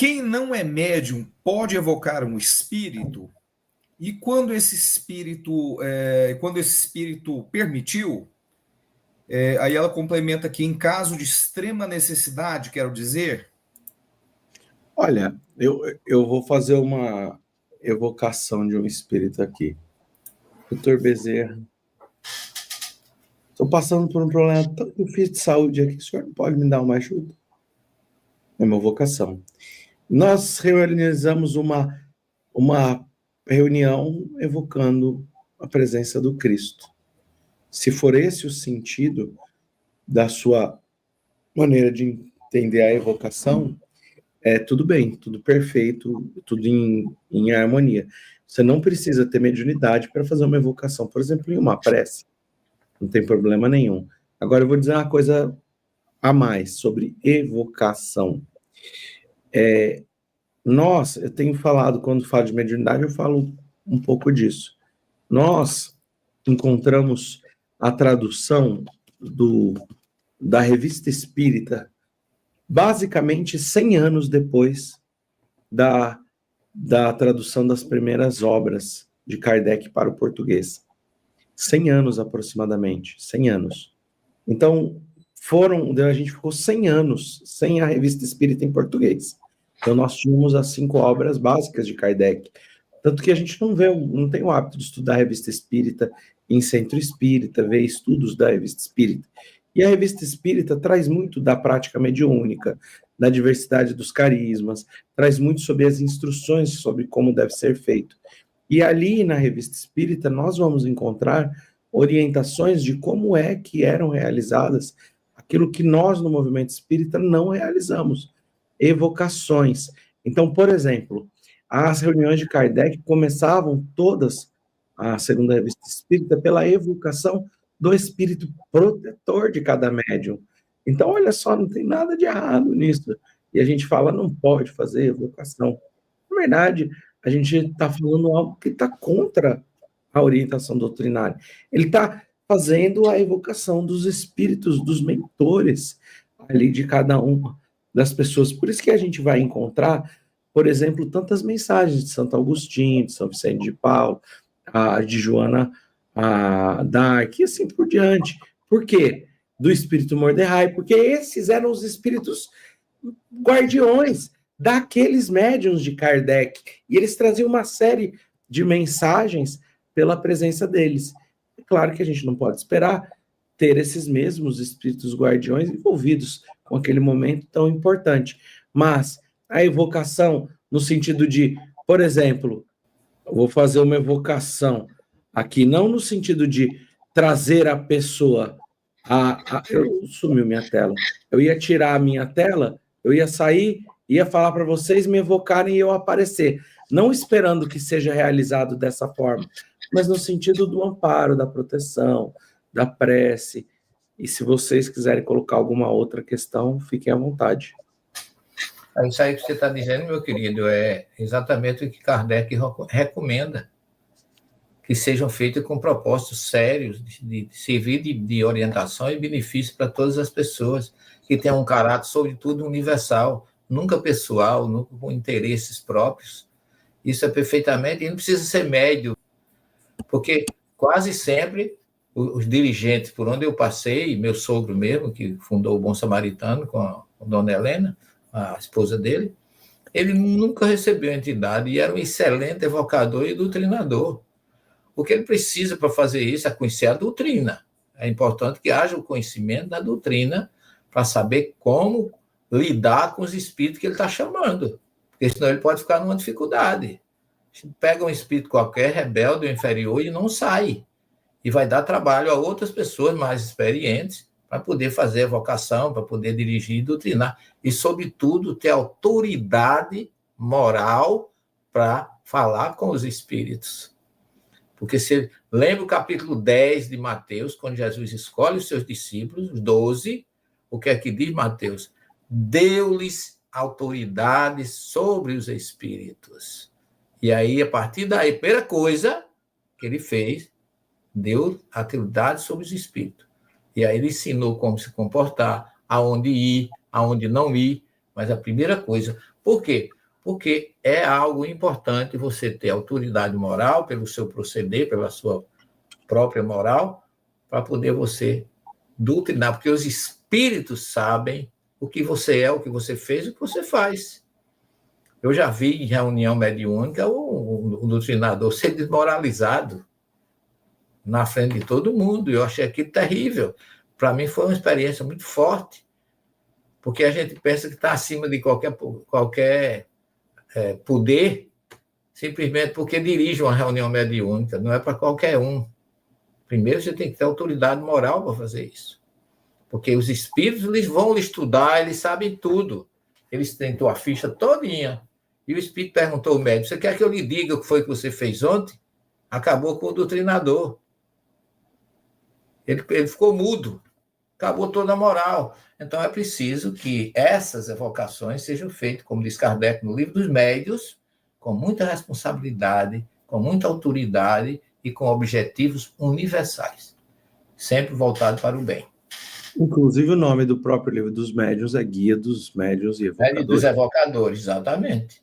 quem não é médium pode evocar um espírito? E quando esse espírito permitiu, aí ela complementa aqui, em caso de extrema necessidade, quero dizer. Olha, eu vou fazer uma evocação de um espírito aqui. Doutor Bezerra, estou passando por um problema tão difícil de saúde aqui, o senhor não pode me dar uma ajuda? É uma vocação. Nós realizamos uma reunião evocando a presença do Cristo. Se for esse o sentido da sua maneira de entender a evocação, tudo bem, tudo perfeito, tudo em harmonia. Você não precisa ter mediunidade para fazer uma evocação, por exemplo, em uma prece. Não tem problema nenhum. Agora eu vou dizer uma coisa a mais sobre evocação. Eu tenho falado, quando falo de mediunidade, eu falo um pouco disso. Nós encontramos a tradução da Revista Espírita basicamente 100 anos depois da tradução das primeiras obras de Kardec para o português. 100 anos aproximadamente, 100 anos. Então, a gente ficou 100 anos sem a Revista Espírita em português. Então, nós tínhamos as 5 obras básicas de Kardec. Tanto que a gente não tem o hábito de estudar a Revista Espírita em centro espírita, ver estudos da Revista Espírita. E a Revista Espírita traz muito da prática mediúnica, da diversidade dos carismas, traz muito sobre as instruções sobre como deve ser feito. E ali na Revista Espírita nós vamos encontrar orientações de como é que eram realizadas aquilo que nós no movimento espírita não realizamos, evocações. Então, por exemplo, as reuniões de Kardec começavam todas, a segunda Revista Espírita, pela evocação do espírito protetor de cada médium. Então, olha só, não tem nada de errado nisso. E a gente fala, não pode fazer evocação. Na verdade, a gente está falando algo que está contra a orientação doutrinária. Ele está fazendo a evocação dos espíritos, dos mentores ali de cada uma das pessoas. Por isso que a gente vai encontrar, por exemplo, tantas mensagens de Santo Agostinho, de São Vicente de Paulo, de Joana Dark, e assim por diante. Por quê? Do espírito Mordecai, porque esses eram os espíritos guardiões daqueles médiuns de Kardec, e eles traziam uma série de mensagens pela presença deles. É claro que a gente não pode esperar ter esses mesmos espíritos guardiões envolvidos com aquele momento tão importante, mas a evocação no sentido de, por exemplo, eu vou fazer uma evocação aqui, não no sentido de trazer a pessoa sumiu minha tela. Eu ia tirar a minha tela, eu ia sair, ia falar para vocês me evocarem e eu aparecer. Não esperando que seja realizado dessa forma, mas no sentido do amparo, da proteção, da prece. E se vocês quiserem colocar alguma outra questão, fiquem à vontade. Isso aí que você está dizendo, meu querido, é exatamente o que Kardec recomenda, que sejam feitos com propósitos sérios, de servir de orientação e benefício para todas as pessoas, que tenham um caráter, sobretudo, universal, nunca pessoal, nunca com interesses próprios. Isso é perfeitamente, e não precisa ser médio, porque quase sempre os dirigentes, por onde eu passei, meu sogro mesmo, que fundou o Bom Samaritano com a Dona Helena, a esposa dele, ele nunca recebeu entidade e era um excelente evocador e doutrinador. O que ele precisa para fazer isso é conhecer a doutrina. É importante que haja o conhecimento da doutrina para saber como lidar com os espíritos que ele está chamando, porque senão ele pode ficar numa dificuldade. Pega um espírito qualquer, rebelde ou inferior, e não sai. E vai dar trabalho a outras pessoas mais experientes para poder fazer evocação, para poder dirigir e doutrinar. E, sobretudo, ter autoridade moral para falar com os espíritos. Porque você lembra o capítulo 10 de Mateus, quando Jesus escolhe os seus discípulos, os 12, o que é que diz Mateus? Deu-lhes autoridade sobre os espíritos. E aí, a partir daí, a primeira coisa que ele fez, deu autoridade sobre os espíritos. E aí ele ensinou como se comportar, aonde ir, aonde não ir. Mas a primeira coisa, Por quê? Porque é algo importante você ter autoridade moral pelo seu proceder, pela sua própria moral, para poder você doutrinar, porque os espíritos sabem o que você é, o que você fez, o que você faz. Eu já vi em reunião mediúnica o doutrinador ser desmoralizado na frente de todo mundo, e eu achei aquilo terrível. Para mim foi uma experiência muito forte, porque a gente pensa que está acima de qualquer poder, simplesmente porque dirige uma reunião mediúnica, não é para qualquer um. Primeiro você tem que ter autoridade moral para fazer isso, porque os espíritos eles vão estudar, eles sabem tudo, eles têm tua ficha todinha, e o espírito perguntou ao médico, você quer que eu lhe diga o que foi que você fez ontem? Acabou com o doutrinador. Ele ficou mudo, acabou toda a moral. Então é preciso que essas evocações sejam feitas, como diz Kardec no Livro dos Médiuns, com muita responsabilidade, com muita autoridade e com objetivos universais, sempre voltado para o bem. Inclusive, o nome do próprio Livro dos Médiuns é Guia dos Médiuns e Evocadores. Dos evocadores, exatamente.